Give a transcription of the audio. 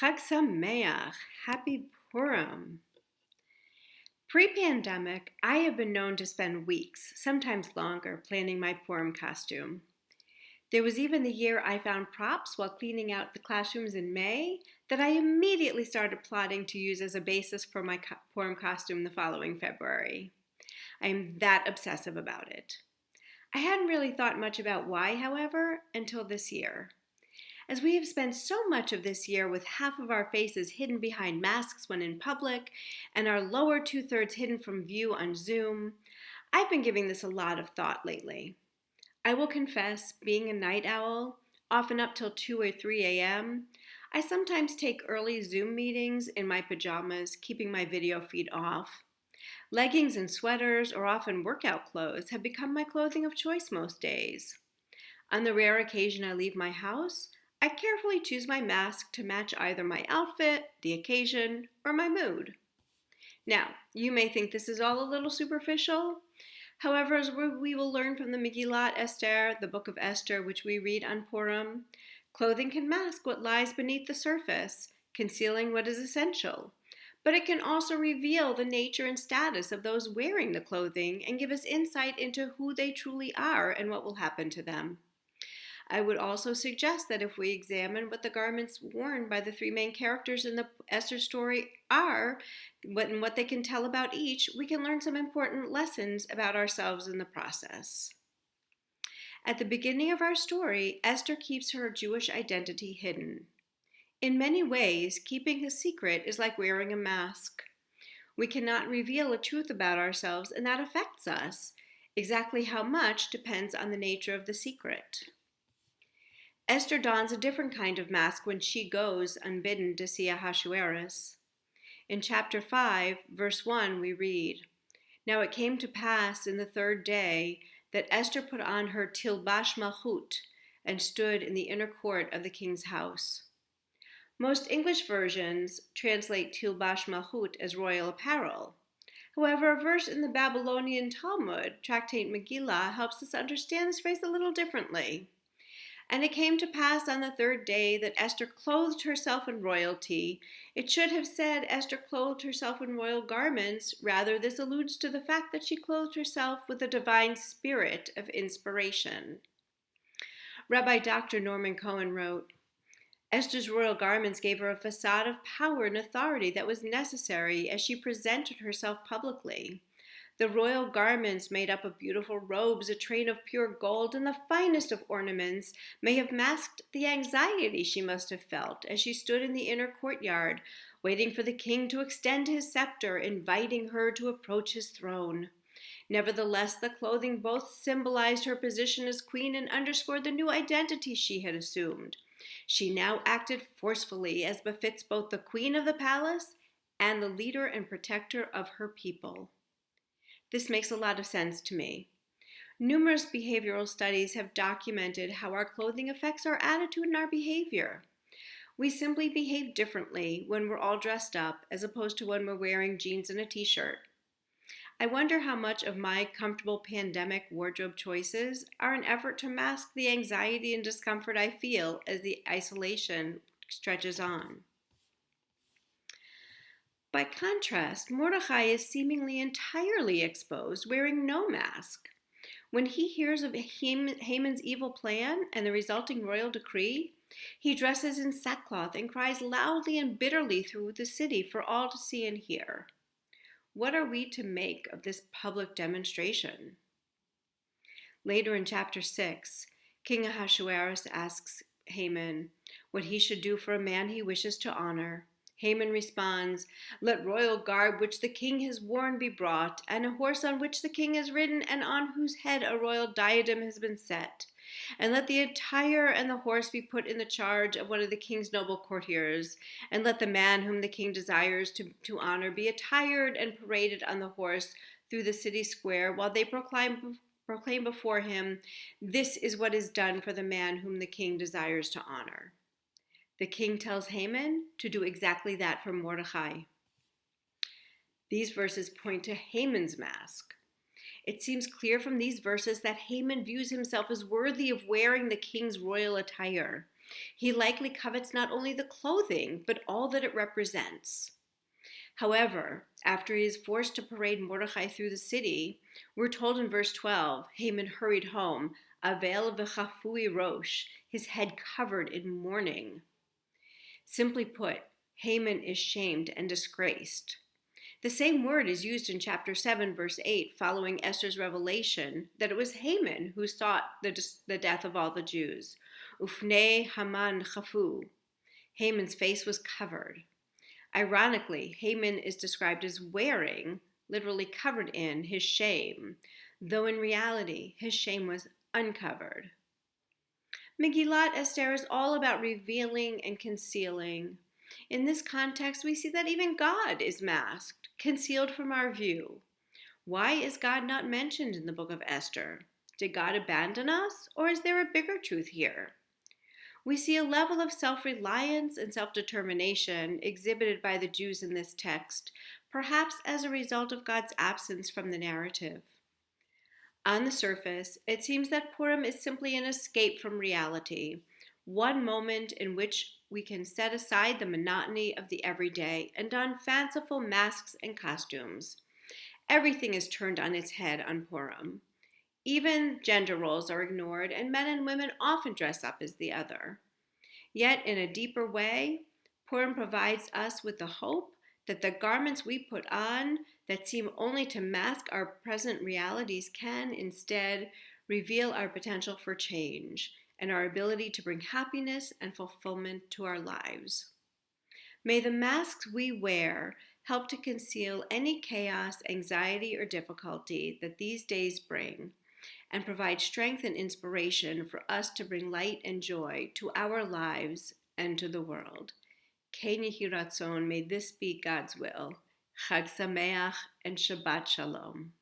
Chag Sameach, Happy Purim. Pre-pandemic, I have been known to spend weeks, sometimes longer, planning my Purim costume. There was even the year I found props while cleaning out the classrooms in May that I immediately started plotting to use as a basis for my Purim costume the following February. I am that obsessive about it. I hadn't really thought much about why, however, until this year. As we have spent so much of this year with half of our faces hidden behind masks when in public and our lower two-thirds hidden from view on Zoom, I've been giving this a lot of thought lately. I will confess, being a night owl, often up till 2 or 3 a.m., I sometimes take early Zoom meetings in my pajamas, keeping my video feed off. Leggings and sweaters, or often workout clothes, have become my clothing of choice most days. On the rare occasion I leave my house, I carefully choose my mask to match either my outfit, the occasion, or my mood. Now, you may think this is all a little superficial. However, as we will learn from the Megillat Esther, the Book of Esther, which we read on Purim, clothing can mask what lies beneath the surface, concealing what is essential. But it can also reveal the nature and status of those wearing the clothing and give us insight into who they truly are and what will happen to them. I would also suggest that if we examine what the garments worn by the three main characters in the Esther story are, and what they can tell about each, we can learn some important lessons about ourselves in the process. At the beginning of our story, Esther keeps her Jewish identity hidden. In many ways, keeping a secret is like wearing a mask. We cannot reveal a truth about ourselves, and that affects us. Exactly how much depends on the nature of the secret. Esther dons a different kind of mask when she goes unbidden to see Ahasuerus. In chapter 5, verse 1, we read, "Now it came to pass in the third day that Esther put on her tilbash malchut and stood in the inner court of the king's house." Most English versions translate tilbash malchut as royal apparel. However, a verse in the Babylonian Talmud, Tractate Megillah, helps us understand this phrase a little differently. "And it came to pass on the third day that Esther clothed herself in royalty." It should have said Esther clothed herself in royal garments. Rather, this alludes to the fact that she clothed herself with a divine spirit of inspiration. Rabbi Dr. Norman Cohen wrote, "Esther's royal garments gave her a facade of power and authority that was necessary as she presented herself publicly. The royal garments, made up of beautiful robes, a train of pure gold, and the finest of ornaments, may have masked the anxiety she must have felt as she stood in the inner courtyard, waiting for the king to extend his scepter, inviting her to approach his throne. Nevertheless, the clothing both symbolized her position as queen and underscored the new identity she had assumed. She now acted forcefully, as befits both the queen of the palace and the leader and protector of her people." This makes a lot of sense to me. Numerous behavioral studies have documented how our clothing affects our attitude and our behavior. We simply behave differently when we're all dressed up as opposed to when we're wearing jeans and a t-shirt. I wonder how much of my comfortable pandemic wardrobe choices are an effort to mask the anxiety and discomfort I feel as the isolation stretches on. By contrast, Mordecai is seemingly entirely exposed, wearing no mask. When he hears of Haman's evil plan and the resulting royal decree, he dresses in sackcloth and cries loudly and bitterly through the city for all to see and hear. What are we to make of this public demonstration? Later in chapter 6, King Ahasuerus asks Haman what he should do for a man he wishes to honor. Haman responds, "Let royal garb which the king has worn be brought, and a horse on which the king has ridden, and on whose head a royal diadem has been set. And let the attire and the horse be put in the charge of one of the king's noble courtiers. And let the man whom the king desires to honor be attired and paraded on the horse through the city square, while they proclaim before him, 'This is what is done for the man whom the king desires to honor.'" The king tells Haman to do exactly that for Mordecai. These verses point to Haman's mask. It seems clear from these verses that Haman views himself as worthy of wearing the king's royal attire. He likely covets not only the clothing, but all that it represents. However, after he is forced to parade Mordecai through the city, we're told in verse 12, Haman hurried home, avel v'chafui rosh, his head covered in mourning. Simply put, Haman is shamed and disgraced. The same word is used in chapter 7, verse 8, following Esther's revelation that it was Haman who sought the death of all the Jews. Ufnei Haman chafu. Haman's face was covered. Ironically, Haman is described as wearing, literally covered in, his shame, though in reality, his shame was uncovered. Megillat Esther is all about revealing and concealing. In this context, we see that even God is masked, concealed from our view. Why is God not mentioned in the Book of Esther? Did God abandon us, or is there a bigger truth here? We see a level of self-reliance and self-determination exhibited by the Jews in this text, perhaps as a result of God's absence from the narrative. On the surface, it seems that Purim is simply an escape from reality, one moment in which we can set aside the monotony of the everyday and don fanciful masks and costumes. Everything is turned on its head on Purim. Even gender roles are ignored, and men and women often dress up as the other. Yet, in a deeper way, Purim provides us with the hope that the garments we put on that seem only to mask our present realities can instead reveal our potential for change and our ability to bring happiness and fulfillment to our lives. May the masks we wear help to conceal any chaos, anxiety, or difficulty that these days bring, and provide strength and inspiration for us to bring light and joy to our lives and to the world. Ken Yehi Ratzon, may this be God's will. Chag Sameach and Shabbat Shalom.